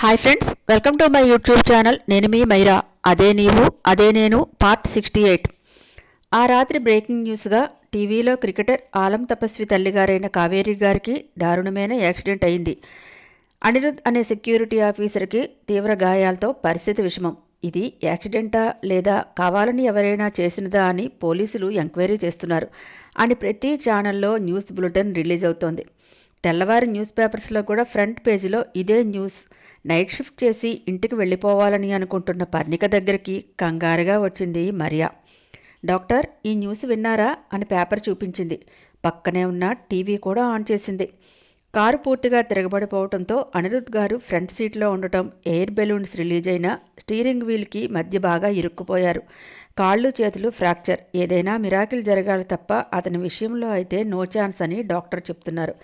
Hi friends, welcome to my YouTube channel. నేను మీ మైరా. అదే నీవు అదే నేను పార్ట్ 68. ఆ రాత్రి బ్రేకింగ్ న్యూస్గా టీవీలో క్రికెటర్ ఆలం తపస్వి తల్లిగారైన కావేరి గారికి దారుణమైన యాక్సిడెంట్ అయింది. అనిరుద్ అనే సెక్యూరిటీ ఆఫీసర్కి తీవ్ర గాయాలతో పరిస్థితి విషమం. ఇది యాక్సిడెంటా లేదా కావాలని ఎవరైనా చేసినదా అని పోలీసులు ఎంక్వైరీ చేస్తున్నారు అని ప్రతి ఛానల్లో న్యూస్ బులెటిన్ రిలీజ్ అవుతోంది. తెల్లవారి న్యూస్ పేపర్స్లో కూడా ఫ్రంట్ పేజీలో ఇదే న్యూస్. నైట్ షిఫ్ట్ చేసి ఇంటికి వెళ్ళిపోవాలని అనుకుంటున్న పర్ణిక దగ్గరికి కంగారుగా వచ్చింది మరియా. డాక్టర్, ఈ న్యూస్ విన్నారా అని పేపర్ చూపించింది. పక్కనే ఉన్న టీవీ కూడా ఆన్ చేసింది. కారు పూర్తిగా తిరగబడిపోవడంతో అనిరుద్ గారు ఫ్రంట్ సీట్లో ఉండటం, ఎయిర్ బెలూన్స్ రిలీజ్ అయిన స్టీరింగ్ వీల్కి మధ్య బాగా ఇరుక్కుపోయారు. కాళ్ళు చేతులు ఫ్రాక్చర్. ఏదైనా మిరాకిల్ జరగాలి తప్ప అతని విషయంలో అయితే నో ఛాన్స్ అని డాక్టర్ చెప్తున్నారు.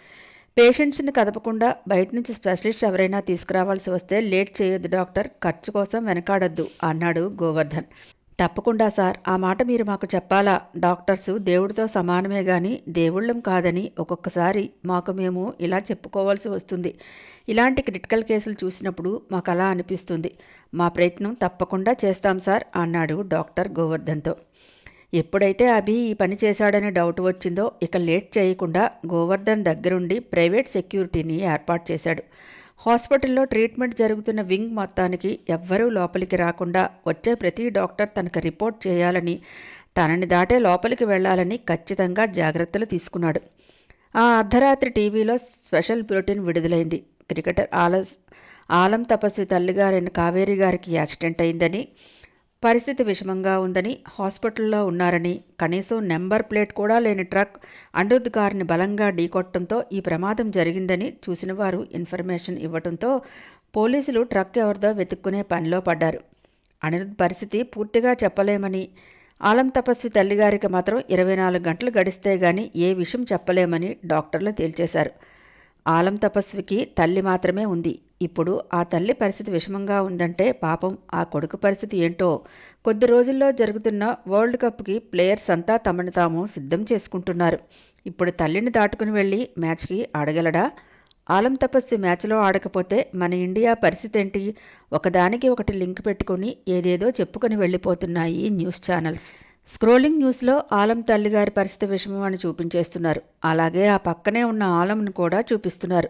పేషెంట్స్ని కదపకుండా బయట నుంచి స్పెషలిస్ట్ ఎవరైనా తీసుకురావాల్సి వస్తే లేట్ చేయొద్దు డాక్టర్, ఖర్చు కోసం వెనకాడొద్దు అన్నాడు గోవర్ధన్. తప్పకుండా సార్, ఆ మాట మీరు మాకు చెప్పాలా? డాక్టర్సు దేవుడితో సమానమే గాని దేవుళ్ళం కాదని ఒక్కొక్కసారి మాకు మేము ఇలా చెప్పుకోవాల్సి వస్తుంది. ఇలాంటి క్రిటికల్ కేసులు చూసినప్పుడు మాకు అలా అనిపిస్తుంది. మా ప్రయత్నం తప్పకుండా చేస్తాం సార్ అన్నాడు డాక్టర్ గోవర్ధన్తో. ఎప్పుడైతే అభి ఈ పని చేశాడని డౌట్ వచ్చిందో ఇక లేట్ చేయకుండా గోవర్ధన్ దగ్గరుండి ప్రైవేట్ సెక్యూరిటీని ఏర్పాటు చేశాడు. హాస్పిటల్లో ట్రీట్మెంట్ జరుగుతున్న వింగ్ మొత్తానికి ఎవ్వరూ లోపలికి రాకుండా వచ్చే ప్రతి డాక్టర్ తనకు రిపోర్ట్ చేయాలని, తనని దాటే లోపలికి వెళ్లాలని ఖచ్చితంగా జాగ్రత్తలు తీసుకున్నాడు. ఆ అర్ధరాత్రి టీవీలో స్పెషల్ బులెటిన్ విడుదలైంది. క్రికెటర్ ఆలం తపస్వి తల్లిగారైన కావేరి గారికి యాక్సిడెంట్ అయిందని, పరిస్థితి విషమంగా ఉందని, హాస్పిటల్లో ఉన్నారని, కనీసం నెంబర్ ప్లేట్ కూడా లేని ట్రక్ అనిరుద్ కారుని బలంగా ఢీకొట్టడంతో ఈ ప్రమాదం జరిగిందని చూసిన వారు ఇన్ఫర్మేషన్ ఇవ్వడంతో పోలీసులు ట్రక్ ఎవరిదో వెతుక్కునే పనిలో పడ్డారు. అనిరుద్ పరిస్థితి పూర్తిగా చెప్పలేమని, ఆలం తపస్వి తల్లిగారికి మాత్రం 24 గంటలు గడిస్తే గానీ ఏ విషయం చెప్పలేమని డాక్టర్లు తేల్చేశారు. ఆలం తపస్వికి తల్లి మాత్రమే ఉంది. ఇప్పుడు ఆ తల్లి పరిస్థితి విషమంగా ఉందంటే పాపం ఆ కొడుకు పరిస్థితి ఏంటో. కొద్ది రోజుల్లో జరుగుతున్న వరల్డ్ కప్కి ప్లేయర్స్ అంతా తమను తాము సిద్ధం చేసుకుంటున్నారు. ఇప్పుడు తల్లిని దాటుకుని వెళ్ళి మ్యాచ్కి ఆడగలడా? ఆలం తపస్వి మ్యాచ్లో ఆడకపోతే మన ఇండియా పరిస్థితి ఏంటి? ఒకదానికి ఒకటి లింక్ పెట్టుకుని ఏదేదో చెప్పుకొని వెళ్ళిపోతున్నాయి న్యూస్ ఛానల్స్. స్క్రోలింగ్ న్యూస్లో ఆలం తల్లిగారి పరిస్థితి విషమం అని చూపించేస్తున్నారు. అలాగే ఆ పక్కనే ఉన్న ఆలంను కూడా చూపిస్తున్నారు.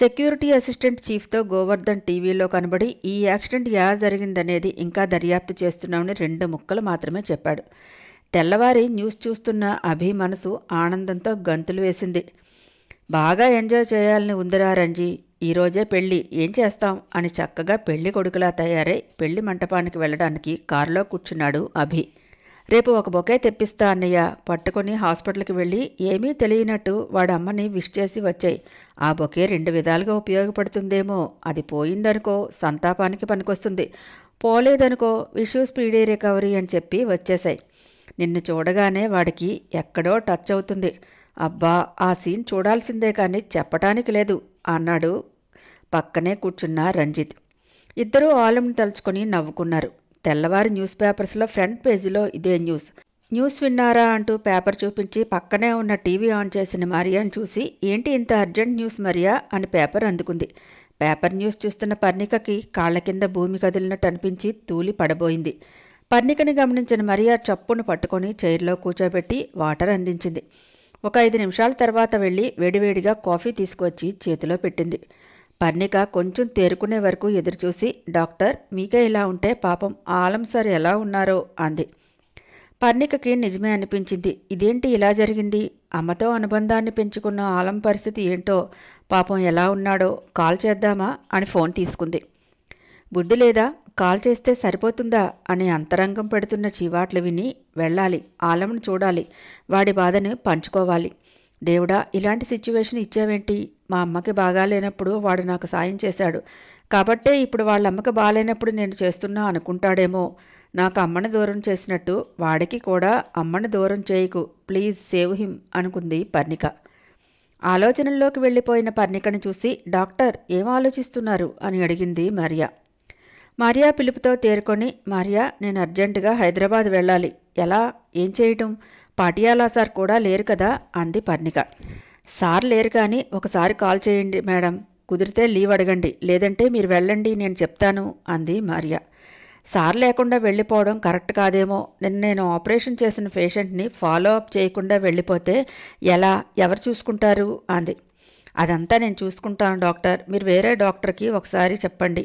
సెక్యూరిటీ అసిస్టెంట్ చీఫ్తో గోవర్ధన్ టీవీలో కనబడి ఈ యాక్సిడెంట్ ఎలా జరిగిందనేది ఇంకా దర్యాప్తు చేస్తున్నామని 2 ముక్కలు మాత్రమే చెప్పాడు. తెల్లవారి న్యూస్ చూస్తున్న అభి మనసు ఆనందంతో గంతులు వేసింది. బాగా ఎంజాయ్ చేయాలని ఉందిరా రంజీ, ఈరోజే పెళ్ళి, ఏం చేస్తాం అని చక్కగా పెళ్లి కొడుకులా తయారై పెళ్లి మంటపానికి వెళ్ళడానికి కారులో కూర్చున్నాడు అభి. రేపు ఒక బొకే తెప్పిస్తా అన్నయ్య, పట్టుకుని హాస్పిటల్కి వెళ్ళి ఏమీ తెలియనట్టు వాడి అమ్మని విష్ చేసి వచ్చాయి. ఆ బొకే 2 విధాలుగా ఉపయోగపడుతుందేమో. అది పోయిందనుకో సంతాపానికి పనికొస్తుంది, పోలేదనుకో విష్ యూ స్పీడీ రికవరీ అని చెప్పి వచ్చేశాయి. నిన్ను చూడగానే వాడికి ఎక్కడో టచ్ అవుతుంది. అబ్బా, ఆ సీన్ చూడాల్సిందే కానీ చెప్పటానికి లేదు అన్నాడు పక్కనే కూర్చున్న రంజిత్. ఇద్దరూ ఆలంని తలుచుకొని నవ్వుకున్నారు. తెల్లవారి న్యూస్ పేపర్స్లో ఫ్రంట్ పేజీలో ఇదే న్యూస్ విన్నారా అంటూ పేపర్ చూపించి పక్కనే ఉన్న టీవీ ఆన్ చేసిన మరియాను చూసి, ఏంటి ఇంత అర్జెంట్ న్యూస్ మరియా అని పేపర్ అందుకుంది. పేపర్ న్యూస్ చూస్తున్న పర్ణికకి కాళ్ల కింద భూమి కదిలినట్టు అనిపించి తూలి పడబోయింది. పర్ణికని గమనించిన మరియా చప్పును పట్టుకొని చైర్లో కూర్చోబెట్టి వాటర్ అందించింది. ఒక 5 నిమిషాల తర్వాత వెళ్ళి వేడివేడిగా కాఫీ తీసుకువచ్చి చేతిలో పెట్టింది. పర్ణిక కొంచెం తేరుకునే వరకు ఎదురుచూసి, డాక్టర్, మీకే ఇలా ఉంటే పాపం ఆలం సార్ ఎలా ఉన్నారో అంది. పర్ణికకి నిజమే అనిపించింది. ఇదేంటి ఇలా జరిగింది? అమ్మతో అనుబంధాన్ని పెంచుకున్న ఆలం పరిస్థితి ఏంటో, పాపం ఎలా ఉన్నాడో, కాల్ చేద్దామా అని ఫోన్ తీసుకుంది. బుద్ధి లేదా? కాల్ చేస్తే సరిపోతుందా అని అంతరంగం పెడుతున్న చీవాట్లు విని వెళ్ళాలి, ఆలంను చూడాలి, వాడి బాధని పంచుకోవాలి. దేవుడా, ఇలాంటి సిచ్యువేషన్ ఇచ్చావేంటి? మా అమ్మకి బాగాలేనప్పుడు వాడు నాకు సాయం చేశాడు కాబట్టే ఇప్పుడు వాళ్ళ అమ్మకి బాగాలేనప్పుడు నేను చేస్తున్నా అనుకుంటాడేమో. నాకు అమ్మని దూరం చేసినట్టు వాడికి కూడా అమ్మని దూరం చేయకు, ప్లీజ్ సేవ్ హిమ్ అనుకుంది పర్ణిక. ఆలోచనల్లోకి వెళ్ళిపోయిన పర్ణికని చూసి, డాక్టర్ ఏం ఆలోచిస్తున్నారు అని అడిగింది మరియా. మరియా పిలుపుతో తేరుకొని, మరియా, నేను అర్జెంటుగా హైదరాబాద్ వెళ్ళాలి. ఎలా? ఏం చేయటం? పాటియాలా సార్ కూడా లేరు కదా అంది పర్ణిక. సార్ లేరు కానీ ఒకసారి కాల్ చేయండి మేడం, కుదిరితే లీవ్ అడగండి, లేదంటే మీరు వెళ్ళండి, నేను చెప్తాను అంది మారియా. సార్ లేకుండా వెళ్ళిపోవడం కరెక్ట్ కాదేమో. నేను ఆపరేషన్ చేసిన పేషెంట్ని ఫాలో అప్ చేయకుండా వెళ్ళిపోతే ఎలా, ఎవరు చూసుకుంటారు అంది. అదంతా నేను చూసుకుంటాను డాక్టర్, మీరు వేరే డాక్టర్కి ఒకసారి చెప్పండి,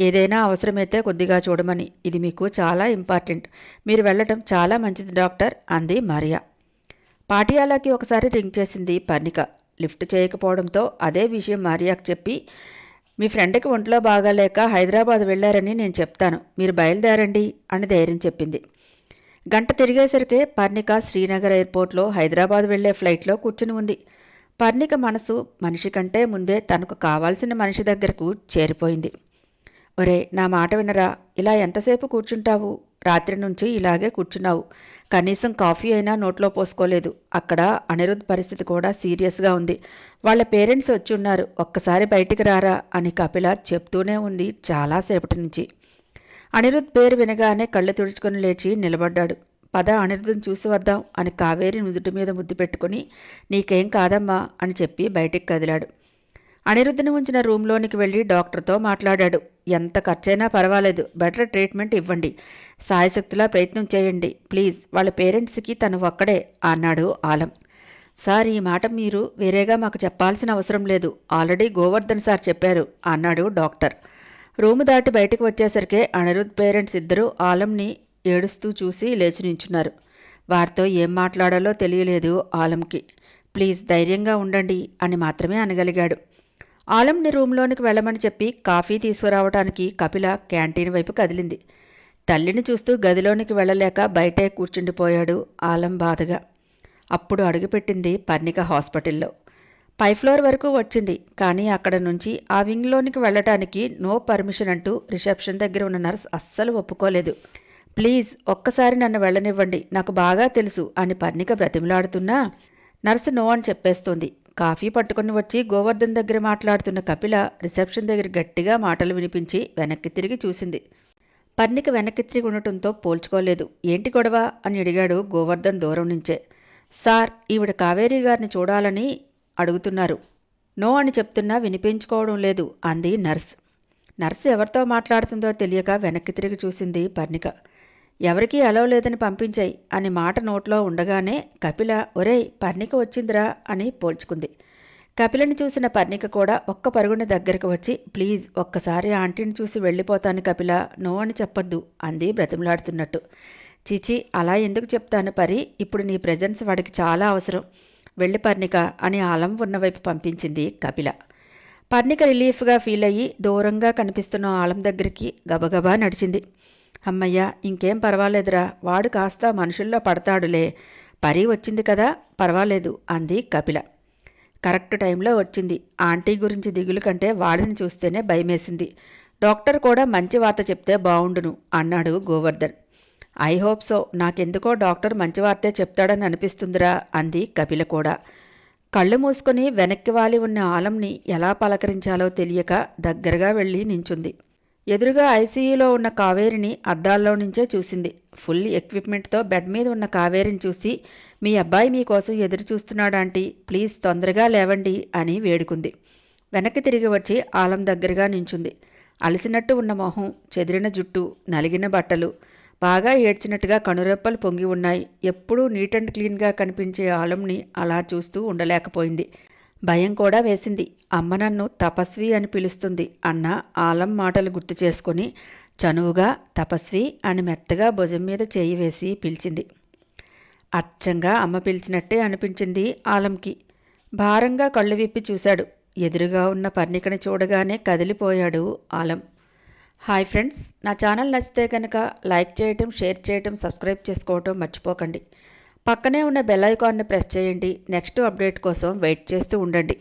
ఏదైనా అవసరమైతే కొద్దిగా చూడమని. ఇది మీకు చాలా ఇంపార్టెంట్, మీరు వెళ్ళటం చాలా మంచిది డాక్టర్ అంది మారియా. పాటియాలాకి ఒకసారి రింగ్ చేసింది పర్ణిక. లిఫ్ట్ చేయకపోవడంతో అదే విషయం మారియాకు చెప్పి, మీ ఫ్రెండ్కి ఒంట్లో బాగాలేక హైదరాబాద్ వెళ్లారని నేను చెప్తాను, మీరు బయలుదేరండి అని ధైర్యం చెప్పింది. గంట తిరిగేసరికే పర్ణిక శ్రీనగర్ ఎయిర్పోర్ట్లో హైదరాబాద్ వెళ్లే ఫ్లైట్లో కూర్చుని ఉంది. పర్ణిక మనసు మనిషి కంటే ముందే తనకు కావాల్సిన మనిషి దగ్గరకు చేరిపోయింది. ఒరే, నా మాట వినరా, ఇలా ఎంతసేపు కూర్చుంటావు? రాత్రి నుంచి ఇలాగే కూర్చున్నావు, కనీసం కాఫీ అయినా నోట్లో పోసుకోలేదు. అక్కడ అనిరుద్ పరిస్థితి కూడా సీరియస్గా ఉంది, వాళ్ళ పేరెంట్స్ వచ్చి ఉన్నారు, ఒక్కసారి బయటికి రారా అని కపిల చెప్తూనే ఉంది చాలాసేపటి నుంచి. అనిరుద్ పేరు వినగానే కళ్ళు తుడుచుకొని లేచి నిలబడ్డాడు. పద, అనిరుద్ని చూసి వద్దాం అని కావేరి నుదుటి మీద ముద్దు పెట్టుకుని, నీకేం కాదమ్మా అని చెప్పి బయటికి కదిలాడు. అనిరుద్ధిని ఉంచిన రూంలోనికి వెళ్ళి డాక్టర్తో మాట్లాడాడు. ఎంత ఖర్చైనా పర్వాలేదు, బెటర్ ట్రీట్మెంట్ ఇవ్వండి, సాయశక్తిలా ప్రయత్నం చేయండి ప్లీజ్, వాళ్ళ పేరెంట్స్కి తను ఒక్కడే అన్నాడు ఆలం. సార్, ఈ మాట మీరు వేరేగా మాకు చెప్పాల్సిన అవసరం లేదు, ఆల్రెడీ గోవర్ధన్ సార్ చెప్పారు అన్నాడు డాక్టర్. రూము దాటి బయటకు వచ్చేసరికే అనిరుద్ పేరెంట్స్ ఇద్దరూ ఆలంని ఏడుస్తూ చూసి లేచి నించున్నారు. వారితో ఏం మాట్లాడాలో తెలియలేదు ఆలంకి. ప్లీజ్ ధైర్యంగా ఉండండి అని మాత్రమే అనగలిగాడు. ఆలంని రూంలోనికి వెళ్ళమని చెప్పి కాఫీ తీసుకురావడానికి కపిల క్యాంటీన్ వైపు కదిలింది. తల్లిని చూస్తూ గదిలోనికి వెళ్ళలేక బయటే కూర్చుండిపోయాడు ఆలం బాధగా. అప్పుడు అడుగుపెట్టింది పర్ణిక హాస్పిటల్లో. పై ఫ్లోర్ వరకు వచ్చింది, కానీ అక్కడ నుంచి ఆ వింగ్లోనికి వెళ్ళటానికి నో పర్మిషన్ అంటూ రిసెప్షన్ దగ్గర ఉన్న నర్స్ అస్సలు ఒప్పుకోలేదు. ప్లీజ్ ఒక్కసారి నన్ను వెళ్ళనివ్వండి, నాకు బాగా తెలుసు అని పర్ణిక బ్రతిమలాడుతున్నా నర్సు నో అని చెప్పేస్తోంది. కాఫీ పట్టుకుని వచ్చి గోవర్ధన్ దగ్గర మాట్లాడుతున్న కపిల రిసెప్షన్ దగ్గర గట్టిగా మాటలు వినిపించి వెనక్కి తిరిగి చూసింది. పర్ణిక వెనక్కి తిరిగి ఉండటంతో పోల్చుకోలేదు. ఏంటి గొడవ అని అడిగాడు గోవర్ధన్ దూరం నుంచే. సార్, ఈవిడ కావేరీ గారిని చూడాలని అడుగుతున్నారు, నో అని చెప్తున్నా వినిపించుకోవడం లేదు అంది నర్స్. నర్సు ఎవరితో మాట్లాడుతుందో తెలియక వెనక్కి తిరిగి చూసింది పర్ణిక. ఎవరికీ అలవ్ లేదని పంపించాయి అని మాట నోట్లో ఉండగానే కపిల ఒరేయ్ పర్ణిక వచ్చిందిరా అని పోల్చుకుంది. కపిలని చూసిన పర్ణిక కూడా ఒక్క పరుగున దగ్గరకు వచ్చి, ప్లీజ్ ఒక్కసారి ఆంటీని చూసి వెళ్ళిపోతాను కపిల, నో అని చెప్పొద్దు అంది బ్రతిమలాడుతున్నట్టు. చీచి, అలా ఎందుకు చెప్తాను పరి, ఇప్పుడు నీ ప్రెజెన్స్ వాడికి చాలా అవసరం, వెళ్ళి పర్ణిక అని ఆలం ఉన్నవైపు పంపించింది కపిల. పర్ణిక రిలీఫ్గా ఫీల్ అయ్యి దూరంగా కనిపిస్తున్న ఆలం దగ్గరికి గబగబా నడిచింది. అమ్మయ్య, ఇంకేం పర్వాలేదురా, వాడు కాస్త మనుషుల్లో పడతాడులే, పరి వచ్చింది కదా, పర్వాలేదు అంది కపిల. కరెక్ట్ టైంలో వచ్చింది. ఆంటీ గురించి దిగులు కంటే వాడిని చూస్తేనే భయమేసింది. డాక్టర్ కూడా మంచి వార్త చెప్తే బావుండును అన్నాడు గోవర్ధన్. ఐ హోప్ సో, నాకెందుకో డాక్టర్ మంచి వార్తే చెప్తాడని అనిపిస్తుందిరా అంది కపిల కూడా. కళ్ళు మూసుకొని వెనక్కి వాలి ఉన్న ఆలంని ఎలా పలకరించాలో తెలియక దగ్గరగా వెళ్ళి నించుంది. ఎదురుగా ఐసీయూలో ఉన్న కావేరిని అద్దాల్లో నుంచే చూసింది. ఫుల్ ఎక్విప్మెంట్తో బెడ్ మీద ఉన్న కావేరిని చూసి, మీ అబ్బాయి మీకోసం ఎదురు చూస్తున్నాడాంటీ, ప్లీజ్ తొందరగా లేవండి అని వేడుకుంది. వెనక్కి తిరిగి వచ్చి ఆలం దగ్గరగా నించుంది. అలసినట్టు ఉన్న మొహం, చెదిరిన జుట్టు, నలిగిన బట్టలు, బాగా ఏడ్చినట్టుగా కనురెప్పలు పొంగి ఉన్నాయి. ఎప్పుడూ నీట్ అండ్ క్లీన్గా కనిపించే ఆలంని అలా చూస్తూ ఉండలేకపోయింది. భయం కూడా వేసింది. అమ్మ నన్ను తపస్వి అని పిలుస్తుంది అన్న ఆలం మాటలు గుర్తు చేసుకుని చనువుగా తపస్వి అని మెత్తగా భుజం మీద చేయి వేసి పిలిచింది. అచ్చంగా అమ్మ పిలిచినట్టే అనిపించింది ఆలంకి. భారంగా కళ్ళు విప్పి చూశాడు. ఎదురుగా ఉన్న పర్ణికని చూడగానే కదిలిపోయాడు ఆలం. హాయ్ ఫ్రెండ్స్, నా ఛానల్ నచ్చితే కనుక లైక్ చేయటం, షేర్ చేయటం, సబ్స్క్రైబ్ చేసుకోవటం మర్చిపోకండి. పక్కనే ఉన్న బెల్ ఐకాన్ని ప్రెస్ చేయండి. నెక్స్ట్ అప్డేట్ కోసం వెయిట్ చేస్తూ ఉండండి.